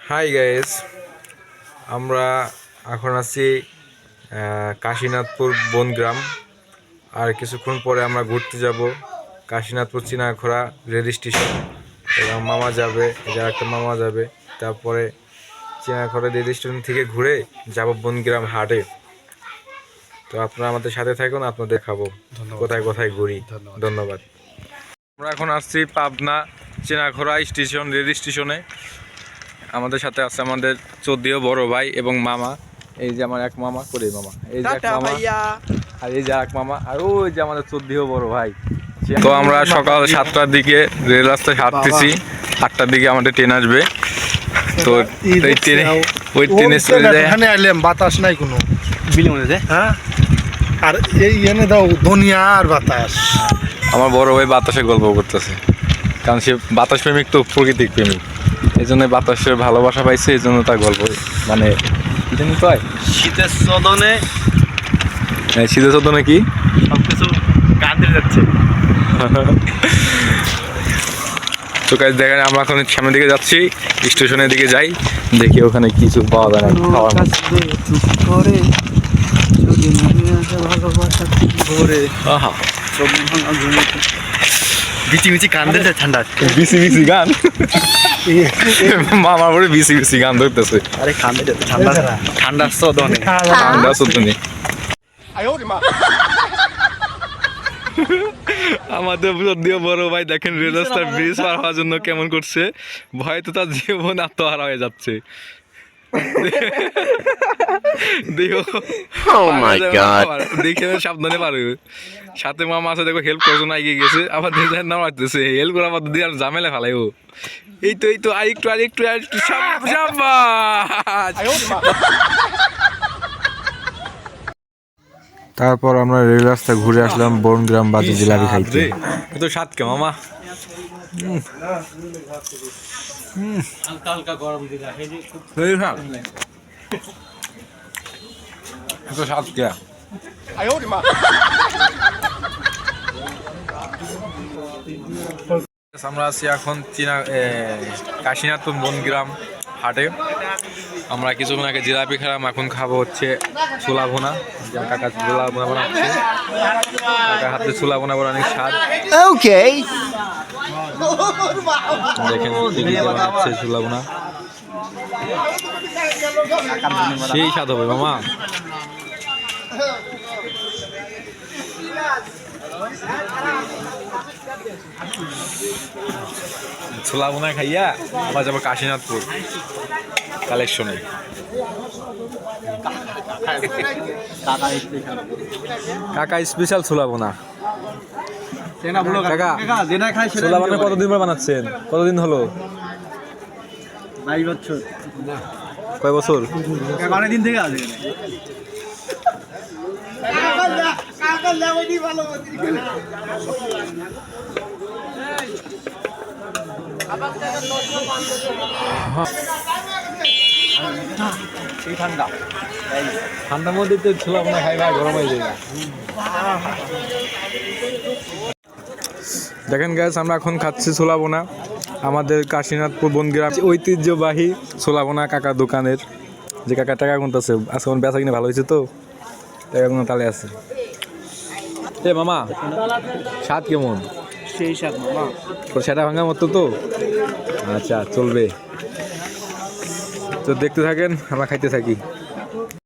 Hi guys, আমরা এখন আছি কাশীনাথপুর বনগ্রাম। আর কিছুক্ষণ পরে আমরা ঘুরতে যাব কাশীনাথপুর চিনাখোড়া রেল স্টেশন। এবং মামা যাবে, যার একটা মামা যাবে। তারপরে চিনাখোড়া রেল স্টেশন থেকে ঘুরে যাব বনগ্রাম হাটে। তো আপনারা আমাদের সাথে থাকুন, আপনাদের দেখাবো কোথায় কোথায় ঘুরি। ধন্যবাদ। আমরা এখন আসছি পাবনা চিনাখোড়া স্টেশন, রেল স্টেশনে। আমাদের সাথে আছে আমাদের চৌদ্দীয় বড় ভাই এবং মামা। এই যে আমার এক মামা, করে মামা, এই যে এক মামা, আর এই যে এক মামা, আর ওই যে আমাদের চৌদ্দীয় বড় ভাই। তো আমরা সকাল 7টার দিকে রেল রাস্তায় হাঁটতেছি। 8টার দিকে আমাদের ট্রেন আসবে। তো এই ট্রেনে, ওই ট্রেনে চলে যায়। এখানে আইলাম, বাতাস নাই কোনো বিলিমনে। হ্যাঁ, আর এই এনে দাও দুনিয়া আর বাতাস। আমার বড় ভাই বাতাসের গল্প করতেছে, কারণ সে বাতাস প্রেমিক, তো প্রকৃতিক প্রেমিক। এই জন্য বাতাসের ভালোবাসা পাইছে, এই জন্য তার গল্প মানে শীতের সদনে, শীতের সদনে কি সবকিছু কাঁদে যাচ্ছে। তো গাইস দেখেন, আমরা এখন সামনের দিকে যাচ্ছি, স্টেশনের দিকে যাই, দেখি ওখানে কিছু পাওয়া যায় না খাওয়ার মতো। আহা, বিচি বিচি কান্দে যায় ঠান্ডা। বিসি বিসি গান মামার পরে বিসি বিসি গান ধরতেছে। আরে কান্দে ঠান্ডা, ঠান্ডা সদনে, ঠান্ডা সদনে। আমাদের দিয়ে বড় ভাই দেখেন রেল রাস্তার ব্রিজ পার হওয়ার জন্য কেমন করছে। ভয় তো তার জীবন আত্মহারা হয়ে যাচ্ছে। দেখে সাবধানে পারো। সাথে মামা আছে, দেখো হেল্প করছো না, এগিয়ে গেছে, আবার নাম রাখতেছে হেল্প করে, আবার দিয়ে ঝামেলা ফেলাই ও। এই তো আরেকটু আরেকটু আরেকটু তারপর আমরা রেল রাস্তা ঘুরে আসলাম বনগ্রাম বাজে জিলাপি খাইতে। এত স্বাদ কে মামা? এত স্বাদ কে? আমরা আছি এখন কাশীনাথপুর বনগ্রাম হাটে। আমরা কিছুক্ষণ আগে জিলাপি খেলাম, এখন খাবো হচ্ছে ছোলা ভুনা। কাকা ছোলা ভুনা বানাচ্ছে, কাকার হাতে ছোলা ভুনা বলে অনেক স্বাদ। দেখেন বানাচ্ছে ছোলা ভুনা, সেই স্বাদ হবে মামা। ছোলা ভুনা খাইয়া আবার যাবো কাশীনাথপুর কালেকশনে। কাকা স্পেশাল ছোলা ভুনা। কাকা ছোলা ভুনা কতদিন পর বানাচ্ছেন? কতদিন হলো? 22 বছর। কয় বছর? অনেক দিন থেকে আছে। ঠান্ডার মধ্যে তো ছোলা ভুনা খাই ভাই, গরম হয়ে যায়। দেখেন গাইস, আমরা এখন খাচ্ছি ছোলা ভুনা আমাদের কাশীনাথপুর বনগ্রাম ঐতিহ্যবাহী ছোলা ভুনা কাকার দোকানের। যে কাকা টাকা গুনতেছে, আজকে বেচা কিনে ভালো হয়েছে তো, টাকা গুনা তালে আছে। এ মামা, স্বাদ কেমন? সেই স্বাদ মামা, সেটা ভাঙার মতো তো। আচ্ছা, চলবে। তো দেখতে থাকেন, আমরা খাইতে থাকি।